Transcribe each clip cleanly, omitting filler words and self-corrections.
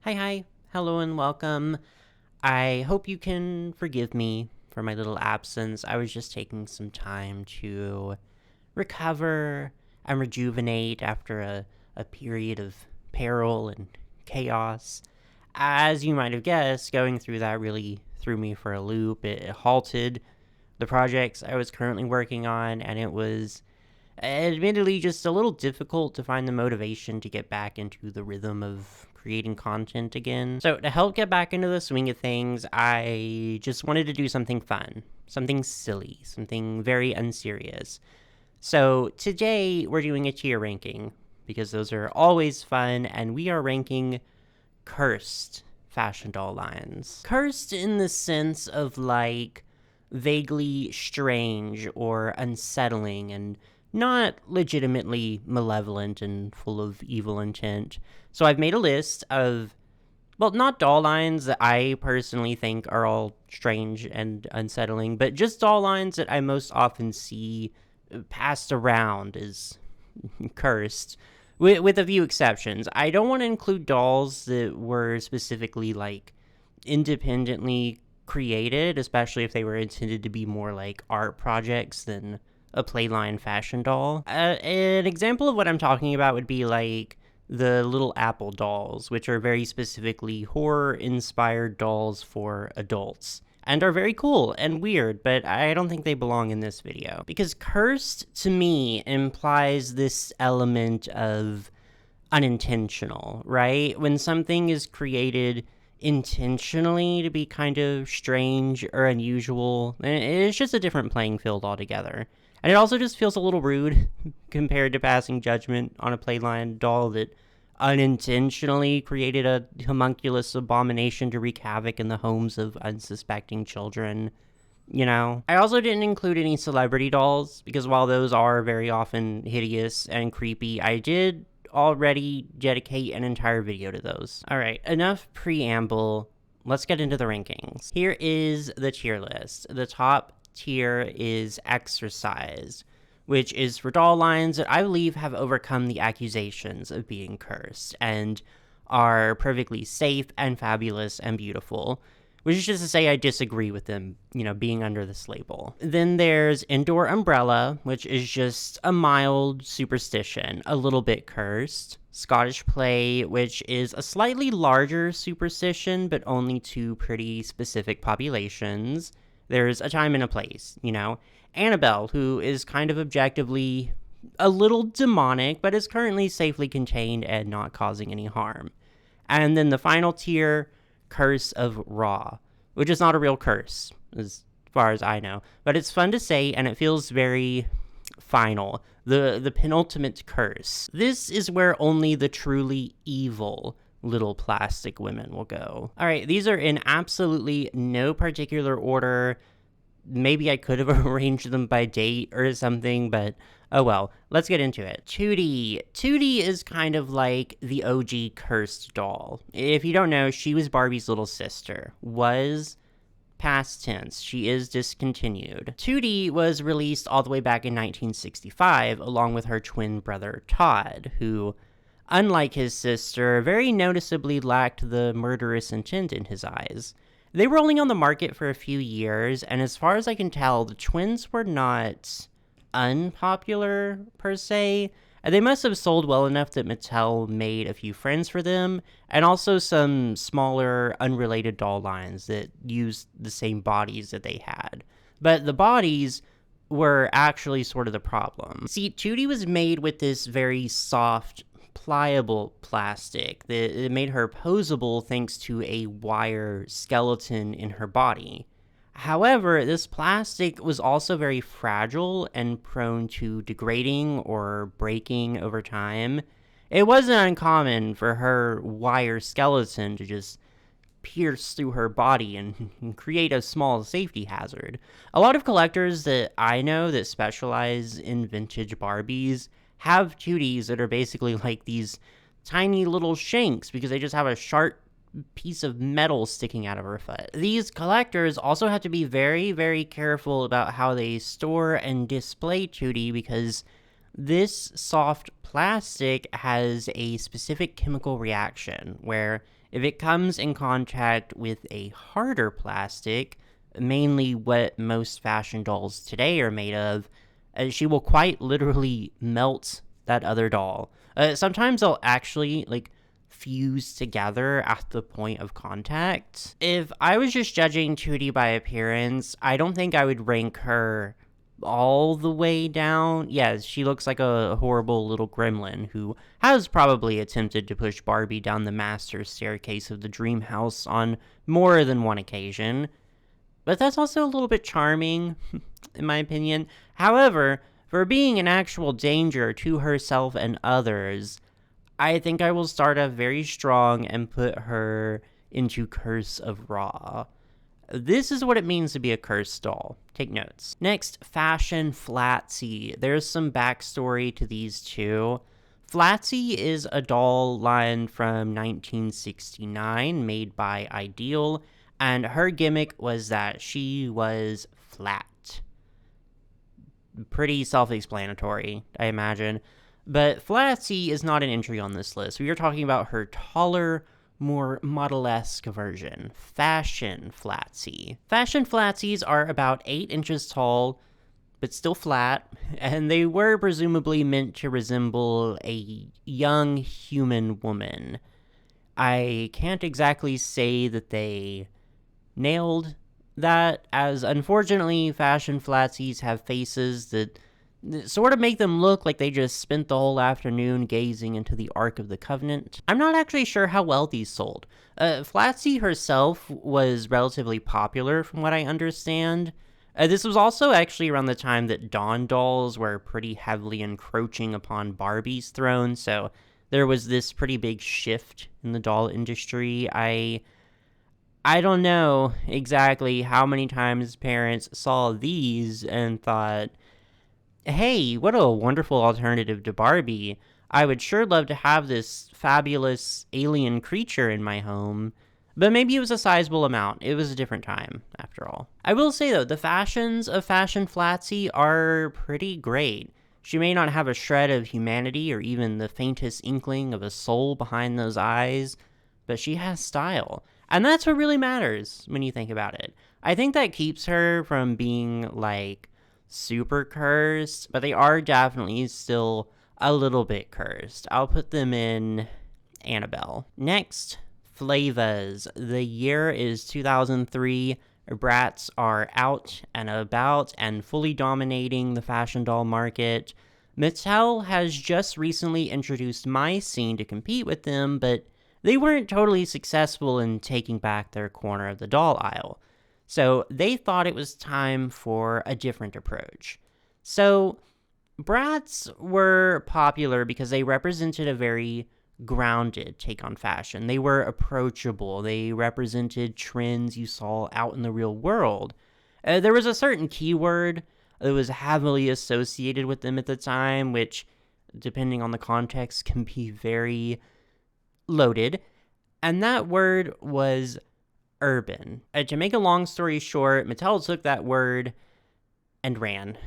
Hi, hello and welcome. I hope you can forgive me for my little absence. I was just taking some time to recover and rejuvenate after a period of peril and chaos. As you might have guessed, going through that really threw me for a loop. It halted the projects I was currently working on, and it was admittedly just a little difficult to find the motivation to get back into the rhythm of creating content again. So to help get back into the swing of things, I just wanted to do something fun, something silly, something very unserious. So today we're doing a tier ranking because those are always fun, and we are ranking cursed fashion doll lines. Cursed in the sense of like vaguely strange or unsettling and not legitimately malevolent and full of evil intent. So I've made a list of, well, not doll lines that I personally think are all strange and unsettling, but just doll lines that I most often see passed around as cursed, with a few exceptions. I don't want to include dolls that were specifically, like, independently created, especially if they were intended to be more like art projects than a playline fashion doll. An example of what I'm talking about would be like the Little Apple dolls, which are very specifically horror-inspired dolls for adults, and are very cool and weird, but I don't think they belong in this video. Because cursed, to me, implies this element of unintentional, right? When something is created intentionally to be kind of strange or unusual, it's just a different playing field altogether. And it also just feels a little rude compared to passing judgment on a playline doll that unintentionally created a homunculus abomination to wreak havoc in the homes of unsuspecting children. You know, I also didn't include any celebrity dolls because while those are very often hideous and creepy, I did already dedicate an entire video to those. All right, enough preamble. Let's get into the rankings. Here is the tier list. The top tier is Exercise, which is for doll lines that I believe have overcome the accusations of being cursed and are perfectly safe and fabulous and beautiful, which is just to say I disagree with them, being under this label. Then there's Indoor Umbrella, which is just a mild superstition, a little bit cursed. Scottish Play, which is a slightly larger superstition, but only to pretty specific populations. There's A Time and a Place, Annabelle, who is kind of objectively a little demonic, but is currently safely contained and not causing any harm. And then the final tier, Curse of Raw, which is not a real curse, as far as I know. But it's fun to say, and it feels very final. The penultimate curse. This is where only the truly evil little plastic women will go. All right, these are in absolutely no particular order. Maybe I could have arranged them by date or something, but oh well. Let's get into it. Tutti. Tutti is kind of like the OG cursed doll. If you don't know, she was Barbie's little sister. Was past tense. She is discontinued. Tutti was released all the way back in 1965, along with her twin brother Todd, who, unlike his sister, very noticeably lacked the murderous intent in his eyes. They were only on the market for a few years, and as far as I can tell, the twins were not unpopular, per se. They must have sold well enough that Mattel made a few friends for them, and also some smaller, unrelated doll lines that used the same bodies that they had. But the bodies were actually sort of the problem. See, Tutti was made with this very soft, pliable plastic that made her posable thanks to a wire skeleton in her body. However, this plastic was also very fragile and prone to degrading or breaking over time. It wasn't uncommon for her wire skeleton to just pierce through her body and create a small safety hazard. A lot of collectors that I know that specialize in vintage Barbies have Tuttis that are basically like these tiny little shanks because they just have a sharp piece of metal sticking out of her foot. These collectors also have to be very, very careful about how they store and display Tutti because this soft plastic has a specific chemical reaction where If it comes in contact with a harder plastic, mainly what most fashion dolls today are made of, she will quite literally melt that other doll. Sometimes they'll actually, fuse together at the point of contact. If I was just judging Tutti by appearance, I don't think I would rank her all the way down. Yeah, she looks like a horrible little gremlin who has probably attempted to push Barbie down the master staircase of the dream house on more than one occasion. But that's also a little bit charming, in my opinion. However, for being an actual danger to herself and others, I think I will start off very strong and put her into Curse of Ra. This is what it means to be a cursed doll. Take notes. Next, Fashion Flatsy. There's some backstory to these two. Flatsy is a doll line from 1969 made by Ideal, and her gimmick was that she was flat. Pretty self-explanatory, I imagine. But Flatsy is not an entry on this list. We are talking about her taller, more model-esque version, Fashion Flatsy. Fashion Flatsies are about 8 inches tall, but still flat, and they were presumably meant to resemble a young human woman. I can't exactly say that they nailed that, as unfortunately Fashion Flatsies have faces that sort of make them look like they just spent the whole afternoon gazing into the Ark of the Covenant. I'm not actually sure how well these sold. Flatsy herself was relatively popular from what I understand. This was also actually around the time that Dawn dolls were pretty heavily encroaching upon Barbie's throne, so there was this pretty big shift in the doll industry. I don't know exactly how many times parents saw these and thought, hey, what a wonderful alternative to Barbie. I would sure love to have this fabulous alien creature in my home. But maybe it was a sizable amount. It was a different time, after all. I will say, though, the fashions of Fashion Flatsy are pretty great. She may not have a shred of humanity or even the faintest inkling of a soul behind those eyes, but she has style. And that's what really matters when you think about it. I think that keeps her from being, super cursed, but they are definitely still a little bit cursed. I'll put them in Annabelle. Next, Flavas. The year is 2003. Brats are out and about and fully dominating the fashion doll market. Mattel has just recently introduced My Scene to compete with them, but they weren't totally successful in taking back their corner of the doll aisle. So they thought it was time for a different approach. So brats were popular because they represented a very grounded take on fashion. They were approachable. They represented trends you saw out in the real world. There was a certain keyword that was heavily associated with them at the time, which, depending on the context, can be very loaded. And that word was urban. To make a long story short, Mattel took that word and ran.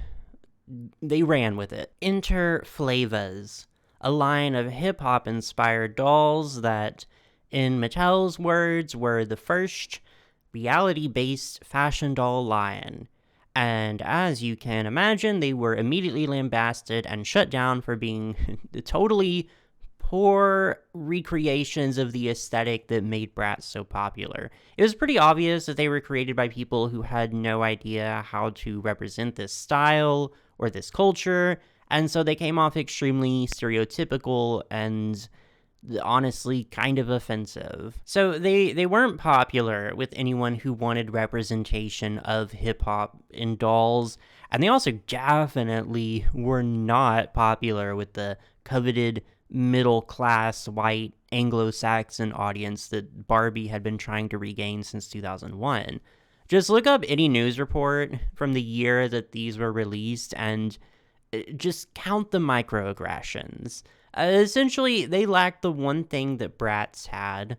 They ran with it. Enter Flavas, a line of hip-hop inspired dolls that, in Mattel's words, were the first reality-based fashion doll line. And as you can imagine, they were immediately lambasted and shut down for being totally poor recreations of the aesthetic that made Bratz so popular. It was pretty obvious that they were created by people who had no idea how to represent this style or this culture, and so they came off extremely stereotypical and honestly kind of offensive. So they weren't popular with anyone who wanted representation of hip-hop in dolls, and they also definitely were not popular with the coveted middle-class, white, Anglo-Saxon audience that Barbie had been trying to regain since 2001. Just look up any news report from the year that these were released and just count the microaggressions. Essentially, they lacked the one thing that Bratz had,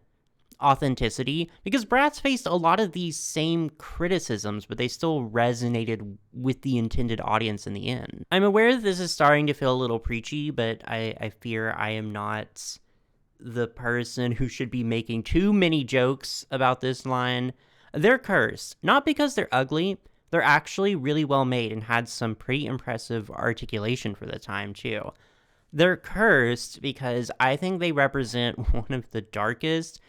authenticity, because Bratz faced a lot of these same criticisms, but they still resonated with the intended audience in the end. I'm aware that this is starting to feel a little preachy, but I fear I am not the person who should be making too many jokes about this line. They're cursed, not because they're ugly. They're actually really well made and had some pretty impressive articulation for the time, too. They're cursed because I think they represent one of the darkest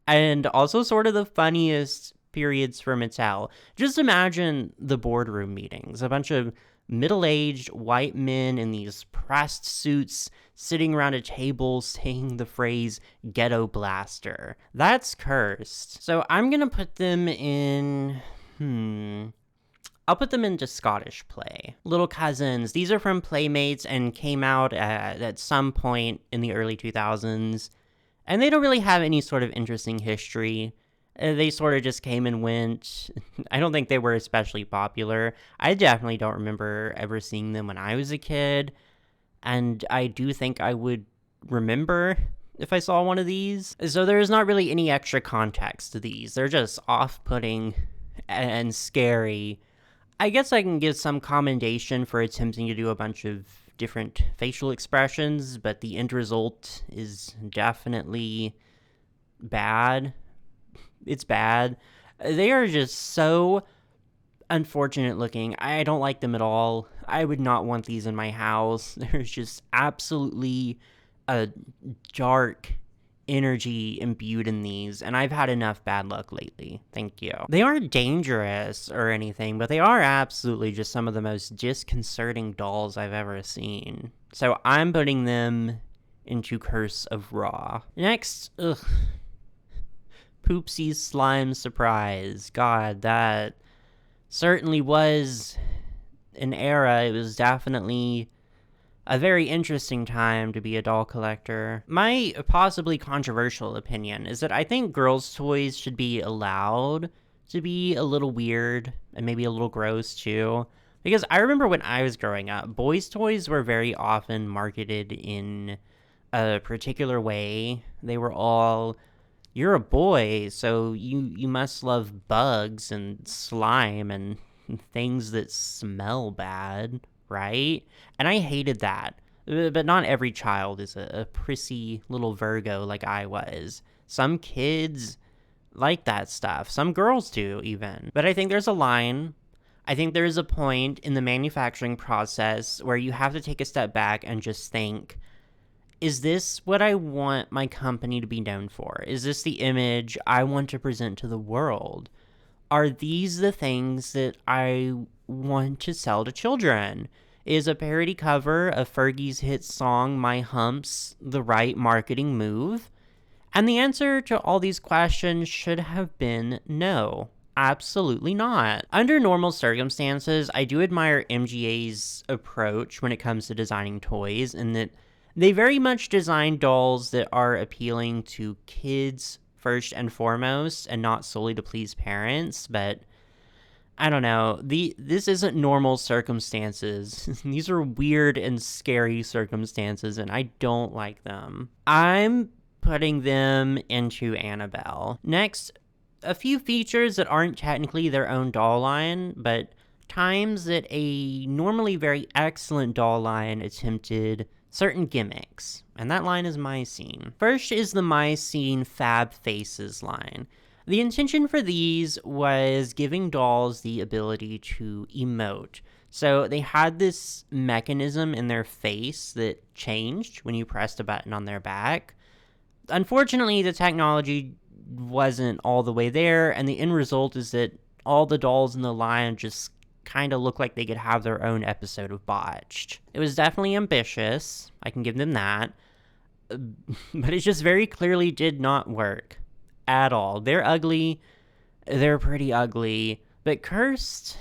and also sort of the funniest periods for Mattel. Just imagine the boardroom meetings. A bunch of middle-aged white men in these pressed suits sitting around a table saying the phrase ghetto blaster. That's cursed. So I'm gonna put them in... I'll put them into Scottish play. Little Cousins. These are from Playmates and came out at some point in the early 2000s. And they don't really have any sort of interesting history. They sort of just came and went. I don't think they were especially popular. I definitely don't remember ever seeing them when I was a kid. And I do think I would remember if I saw one of these. So there's not really any extra context to these. They're just off-putting and scary. I guess I can give some commendation for attempting to do a bunch of different facial expressions, but the end result is definitely bad. It's bad. They are just so unfortunate looking. I don't like them at all. I would not want these in my house. There's just absolutely a dark energy imbued in these, and I've had enough bad luck lately. Thank you. They aren't dangerous or anything, but they are absolutely just some of the most disconcerting dolls I've ever seen. So I'm putting them into Curse of Raw. Next, Poopsie's Slime Surprise. God, that certainly was an era. It was definitely a very interesting time to be a doll collector. My possibly controversial opinion is that I think girls' toys should be allowed to be a little weird and maybe a little gross too. Because I remember when I was growing up, boys' toys were very often marketed in a particular way. They were all, you're a boy, so you must love bugs and slime and things that smell bad, right? And I hated that. But not every child is a prissy little Virgo like I was. Some kids like that stuff. Some girls do, even. But I think there's a line. I think there's a point in the manufacturing process where you have to take a step back and just think, is this what I want my company to be known for? Is this the image I want to present to the world? Are these the things that I want to sell to children? Is a parody cover of Fergie's hit song My Humps the right marketing move? And the answer to all these questions should have been no. Absolutely not. Under normal circumstances, I do admire MGA's approach when it comes to designing toys, in that they very much design dolls that are appealing to kids first and foremost, and not solely to please parents, but I don't know. This isn't normal circumstances. These are weird and scary circumstances, and I don't like them. I'm putting them into Annabelle. Next, a few features that aren't technically their own doll line, but times that a normally very excellent doll line attempted certain gimmicks, and that line is My Scene. First is the My Scene Fab Faces line. The intention for these was giving dolls the ability to emote. So they had this mechanism in their face that changed when you pressed a button on their back. Unfortunately, the technology wasn't all the way there, and the end result is that all the dolls in the line just kind of look like they could have their own episode of Botched. It was definitely ambitious, I can give them that, but it just very clearly did not work at all. They're ugly, they're pretty ugly, but cursed,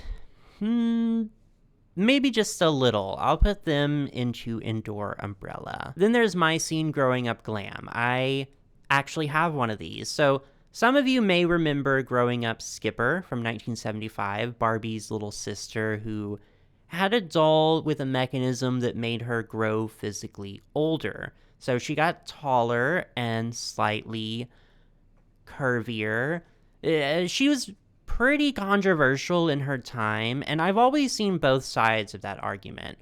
maybe just a little. I'll put them into Indoor Umbrella. Then there's My Scene Growing Up Glam. I actually have one of these. So some of you may remember Growing Up Skipper from 1975, Barbie's little sister who had a doll with a mechanism that made her grow physically older. So she got taller and slightly curvier. She was pretty controversial in her time, and I've always seen both sides of that argument.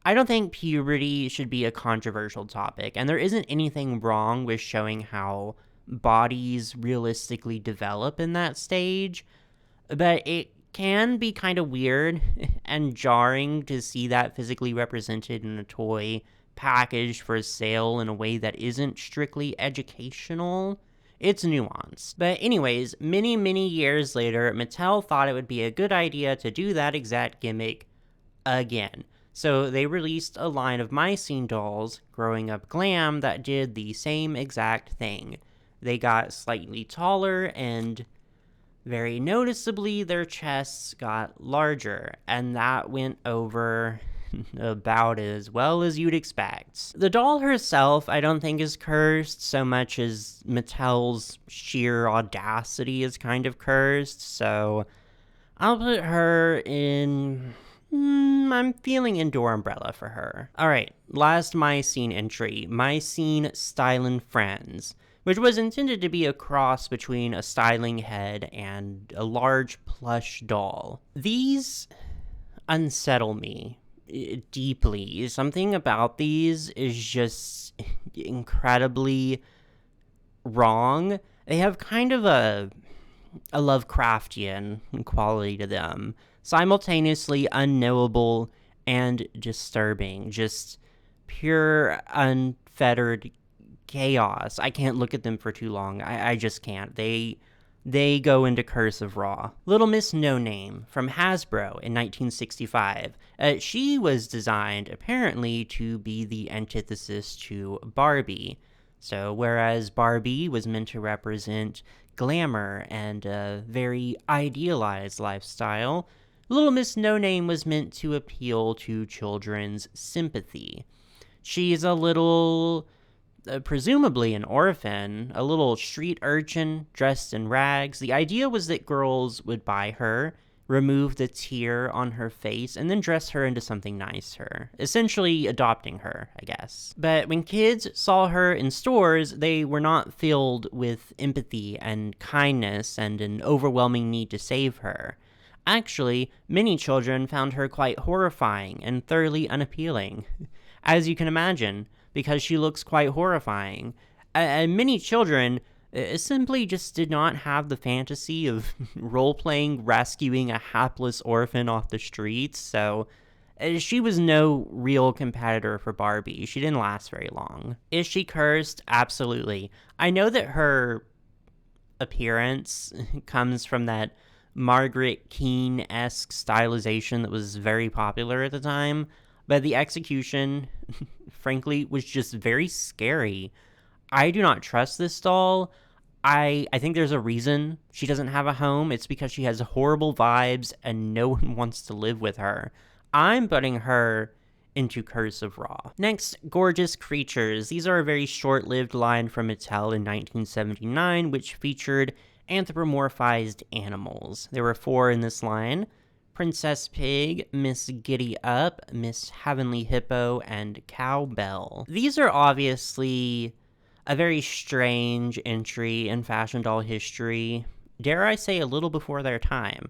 I don't think puberty should be a controversial topic, and there isn't anything wrong with showing how bodies realistically develop in that stage, but it can be kind of weird and jarring to see that physically represented in a toy packaged for sale in a way that isn't strictly educational. It's nuanced. But anyways, many years later, Mattel thought it would be a good idea to do that exact gimmick again. So they released a line of My Scene dolls, Growing Up Glam, that did the same exact thing. They got slightly taller, and very noticeably their chests got larger, and that went over about as well as you'd expect. The doll herself, I don't think is cursed so much as Mattel's sheer audacity is kind of cursed, so I'll put her in... I'm feeling indoor umbrella for her. Alright, last My Scene entry, My Scene Stylin' Friends, which was intended to be a cross between a styling head and a large plush doll. These unsettle me deeply. Something about these is just incredibly wrong. They have kind of a Lovecraftian quality to them, simultaneously unknowable and disturbing, just pure unfettered chaos. I can't look at them for too long. I just can't. They go into Curse of Raw. Little Miss Noame from Hasbro in 1965. She was designed, apparently, to be the antithesis to Barbie. So, whereas Barbie was meant to represent glamour and a very idealized lifestyle, Little Miss Noame was meant to appeal to children's sympathy. She's a little... presumably an orphan, a little street urchin dressed in rags. The idea was that girls would buy her, remove the tear on her face, and then dress her into something nicer. Essentially adopting her, I guess. But when kids saw her in stores, they were not filled with empathy and kindness and an overwhelming need to save her. Actually, many children found her quite horrifying and thoroughly unappealing. As you can imagine, because she looks quite horrifying. And many children simply just did not have the fantasy of role-playing rescuing a hapless orphan off the streets, so she was no real competitor for Barbie. She didn't last very long. Is she cursed? Absolutely. I know that her appearance comes from that Margaret Keane-esque stylization that was very popular at the time, but the execution, frankly, was just very scary. I do not trust this doll. I think there's a reason she doesn't have a home. It's because she has horrible vibes and no one wants to live with her. I'm putting her into Curse of Raw. Next, Gorgeous Creatures. These are a very short-lived line from Mattel in 1979, which featured anthropomorphized animals. There were 4 in this line: Princess Pig, Miss Giddy Up, Miss Heavenly Hippo, and Cowbell. These are obviously a very strange entry in fashion doll history. Dare I say a little before their time.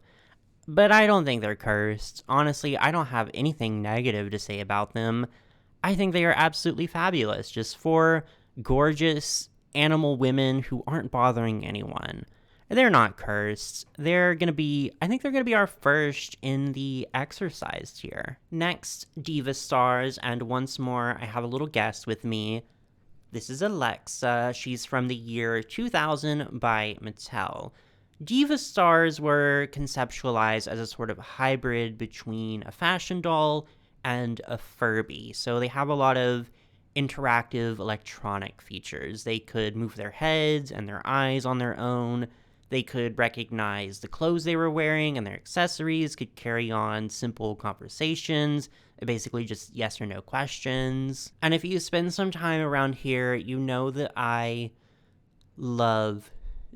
But I don't think they're cursed. Honestly, I don't have anything negative to say about them. I think they are absolutely fabulous. Just 4 gorgeous animal women who aren't bothering anyone. They're not cursed. I think they're gonna be our first in the exercise tier. Next, Diva Stars, and once more, I have a little guest with me. This is Alexa. She's from the year 2000 by Mattel. Diva Stars were conceptualized as a sort of hybrid between a fashion doll and a Furby. So they have a lot of interactive electronic features. They could move their heads and their eyes on their own. They could recognize the clothes they were wearing, and their accessories could carry on simple conversations, basically just yes or no questions. And if you spend some time around here, you know that I love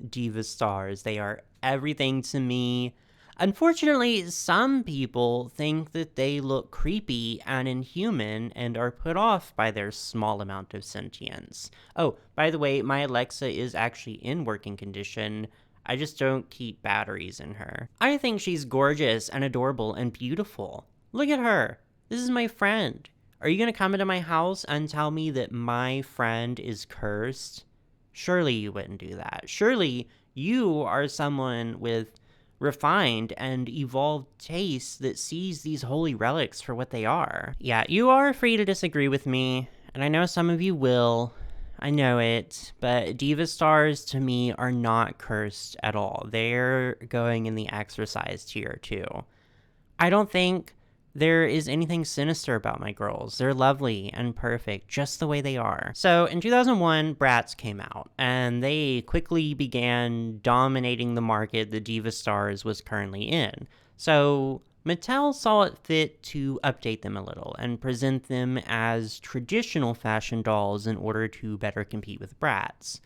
Diva Stars. They are everything to me. Unfortunately, some people think that they look creepy and inhuman and are put off by their small amount of sentience. Oh, by the way, my Alexa is actually in working condition. I just don't keep batteries in her. I think she's gorgeous and adorable and beautiful. Look at her. This is my friend. Are you going to come into my house and tell me that my friend is cursed? Surely you wouldn't do that. Surely you are someone with refined and evolved taste that sees these holy relics for what they are. Yeah, you are free to disagree with me, and I know some of you will. I know it, but Diva Stars to me are not cursed at all. They're going in the exercise tier too. I don't think there is anything sinister about my girls. They're lovely and perfect, just the way they are. So in 2001, Bratz came out, and they quickly began dominating the market the Diva Stars was currently in. So Mattel saw it fit to update them a little and present them as traditional fashion dolls in order to better compete with Bratz.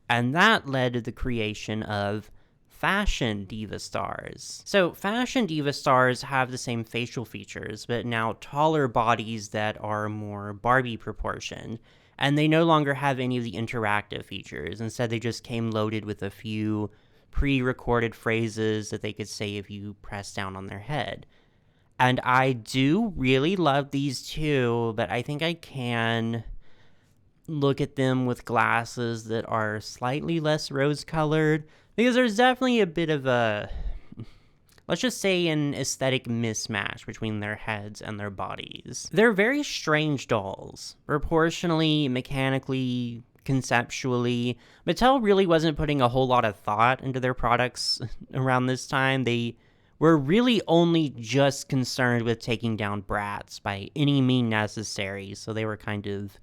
And that led to the creation of Fashion Diva Stars. So Fashion Diva Stars have the same facial features, but now taller bodies that are more Barbie proportioned. And they no longer have any of the interactive features. Instead, they just came loaded with a few pre-recorded phrases that they could say if you press down on their head. And I do really love these two, but I think I can look at them with glasses that are slightly less rose-colored, because there's definitely a bit of a, let's just say, an aesthetic mismatch between their heads and their bodies. They're very strange dolls, proportionally, mechanically, conceptually. Mattel really wasn't putting a whole lot of thought into their products around this time. They were really only just concerned with taking down Bratz by any means necessary, so they were kind of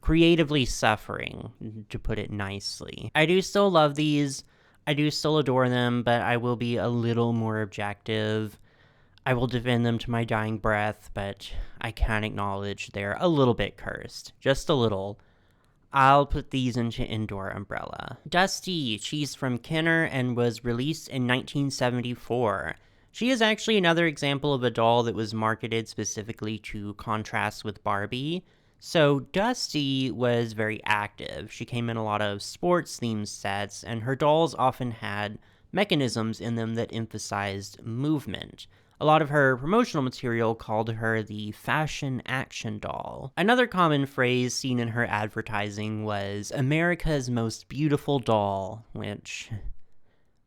creatively suffering, to put it nicely. I do still love these. I do still adore them, but I will be a little more objective. I will defend them to my dying breath, but I can acknowledge they're a little bit cursed. Just a little. I'll put these into Indoor Umbrella. Dusty, she's from Kenner and was released in 1974. She is actually another example of a doll that was marketed specifically to contrast with Barbie. So Dusty was very active. She came in a lot of sports-themed sets, and her dolls often had mechanisms in them that emphasized movement. A lot of her promotional material called her the fashion action doll. Another common phrase seen in her advertising was America's most beautiful doll, which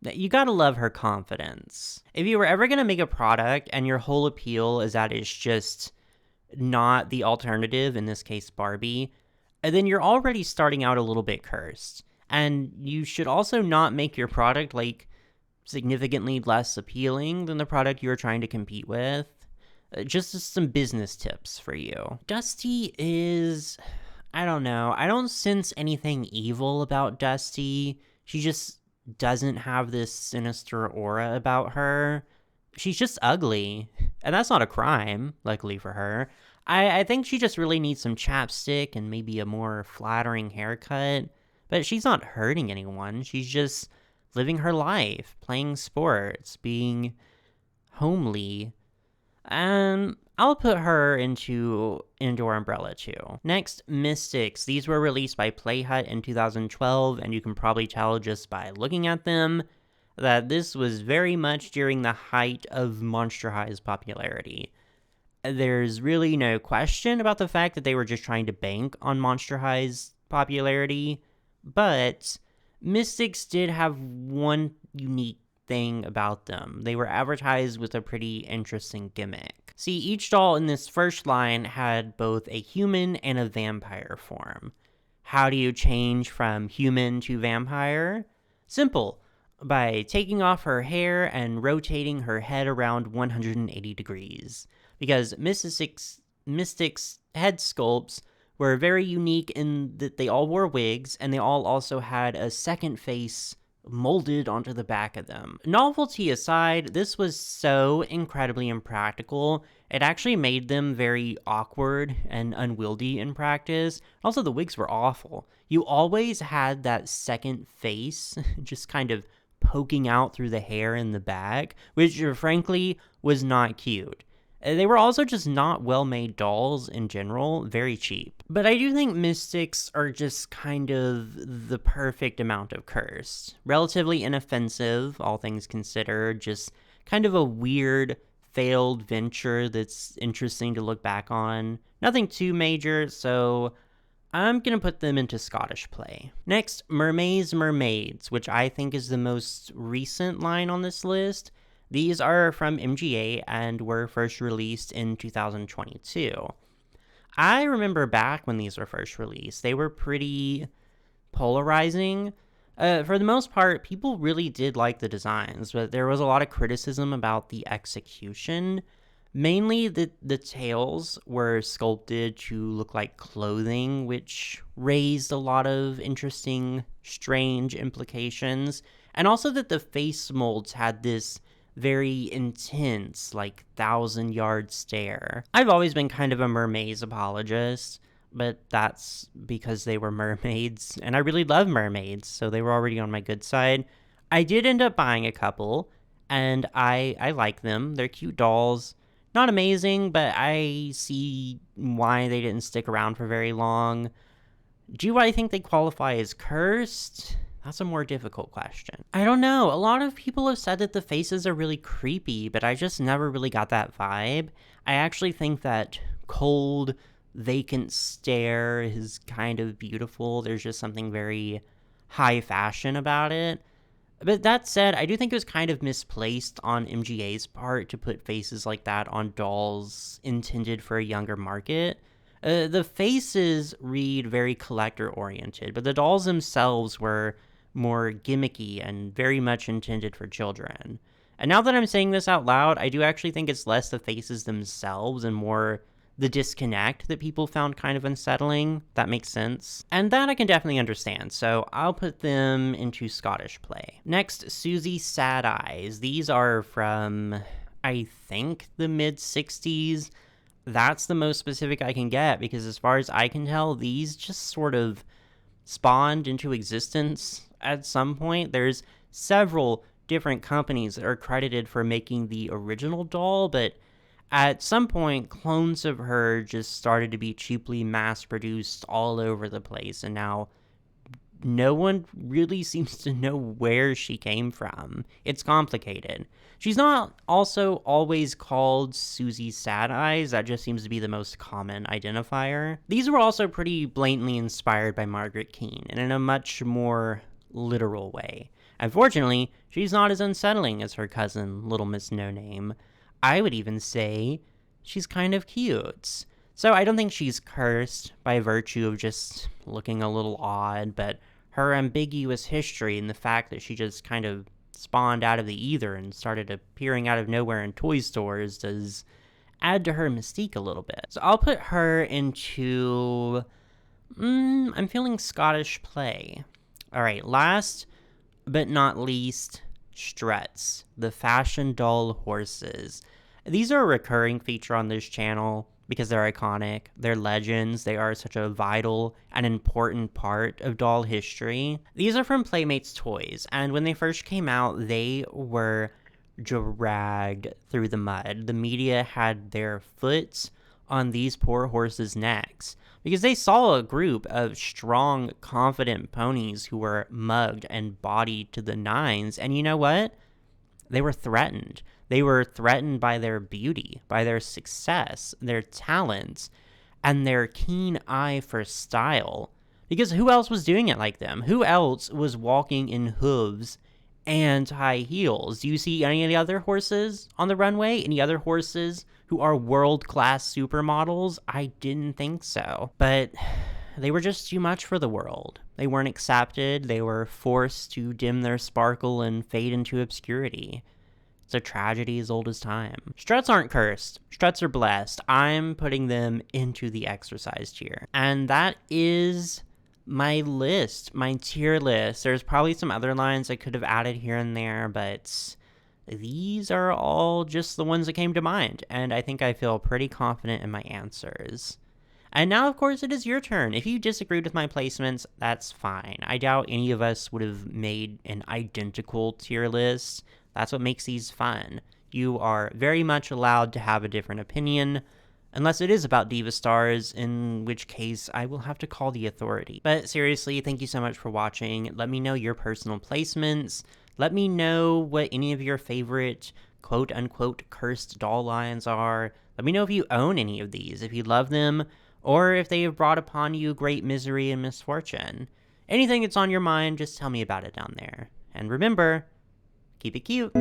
you gotta love her confidence. If you were ever gonna make a product and your whole appeal is that it's just not the alternative, in this case Barbie, then you're already starting out a little bit cursed. And you should also not make your product like significantly less appealing than the product you're trying to compete with. Just some business tips for you. Dusty is, I don't know, I don't sense anything evil about Dusty. She just doesn't have this sinister aura about her. She's just ugly, and that's not a crime, luckily for her. I think she just really needs some chapstick and maybe a more flattering haircut, but she's not hurting anyone. She's just living her life, playing sports, being homely. And I'll put her into Indoor Umbrella too. Next, Mystics. These were released by Playhut in 2012, and you can probably tell just by looking at them that this was very much during the height of Monster High's popularity. There's really no question about the fact that they were just trying to bank on Monster High's popularity, but Mystics did have one unique thing about them. They were advertised with a pretty interesting gimmick. See, each doll in this first line had both a human and a vampire form. How do you change from human to vampire? Simple. By taking off her hair and rotating her head around 180 degrees. Because Mystic's head sculpts were very unique in that they all wore wigs, and they all also had a second face molded onto the back of them. Novelty aside, this was so incredibly impractical, it actually made them very awkward and unwieldy in practice. Also, the wigs were awful. You always had that second face just kind of poking out through the hair in the back, which frankly was not cute. They were also just not well-made dolls in general, very cheap. But I do think Mystics are just kind of the perfect amount of cursed. Relatively inoffensive, all things considered, just kind of a weird failed venture that's interesting to look back on. Nothing too major, so I'm gonna put them into Scottish play. Next, Mermaids, which I think is the most recent line on this list. These are from MGA and were first released in 2022. I remember back when these were first released, they were pretty polarizing. For the most part, people really did like the designs, but there was a lot of criticism about the execution. Mainly, the tails were sculpted to look like clothing, which raised a lot of interesting, strange implications. And also that the face molds had this very intense, like, 1,000-yard stare. I've always been kind of a Mermaids apologist, but that's because they were mermaids, and I really love mermaids, so they were already on my good side. I did end up buying a couple, and I like them. They're cute dolls. Not amazing, but I see why they didn't stick around for very long. Do I think they qualify as cursed? That's a more difficult question. I don't know. A lot of people have said that the faces are really creepy, but I just never really got that vibe. I actually think that cold, vacant stare is kind of beautiful. There's just something very high fashion about it. But that said, I do think it was kind of misplaced on MGA's part to put faces like that on dolls intended for a younger market. The faces read very collector-oriented, but the dolls themselves were more gimmicky and very much intended for children. And now that I'm saying this out loud, I do actually think it's less the faces themselves and more the disconnect that people found kind of unsettling. That makes sense. And that I can definitely understand, so I'll put them into Scottish play. Next, Suzie Sad Eyes. These are from, I think, the mid-60s. That's the most specific I can get, because as far as I can tell, these just sort of spawned into existence at some point. There's several different companies that are credited for making the original doll, but at some point, clones of her just started to be cheaply mass-produced all over the place, and now no one really seems to know where she came from. It's complicated. She's not also always called Suzie Sad Eyes. That just seems to be the most common identifier. These were also pretty blatantly inspired by Margaret Keane, and in a much more literal way. Unfortunately, she's not as unsettling as her cousin, Little Miss Noame. I would even say she's kind of cute. So I don't think she's cursed by virtue of just looking a little odd, but her ambiguous history and the fact that she just kind of spawned out of the ether and started appearing out of nowhere in toy stores does add to her mystique a little bit. So I'll put her into, I'm feeling Scottish play. All right, last but not least, Struts, the fashion doll horses. These are a recurring feature on this channel because they're iconic, they're legends, they are such a vital and important part of doll history. These are from Playmates Toys, and when they first came out, they were dragged through the mud. The media had their foot on these poor horses' necks because they saw a group of strong, confident ponies who were mugged and bodied to the nines, and you know what? They were threatened. They were threatened by their beauty, by their success, their talents, and their keen eye for style. Because who else was doing it like them? Who else was walking in hooves and high heels? Do you see any of the other horses on the runway? Any other horses who are world-class supermodels? I didn't think so. But they were just too much for the world. They weren't accepted. They were forced to dim their sparkle and fade into obscurity. It's a tragedy as old as time. Struts aren't cursed. Struts are blessed. I'm putting them into the exercise tier. And that is my list, my tier list. There's probably some other lines I could have added here and there, but these are all just the ones that came to mind. And I think I feel pretty confident in my answers. And now, of course, it is your turn. If you disagreed with my placements, that's fine. I doubt any of us would have made an identical tier list. That's what makes these fun. You are very much allowed to have a different opinion, unless it is about Diva Stars, in which case I will have to call the authority. But seriously, thank you so much for watching. Let me know your personal placements. Let me know what any of your favorite quote-unquote cursed doll lines are. Let me know if you own any of these, if you love them, or if they have brought upon you great misery and misfortune. Anything that's on your mind, just tell me about it down there. And remember, keep it cute.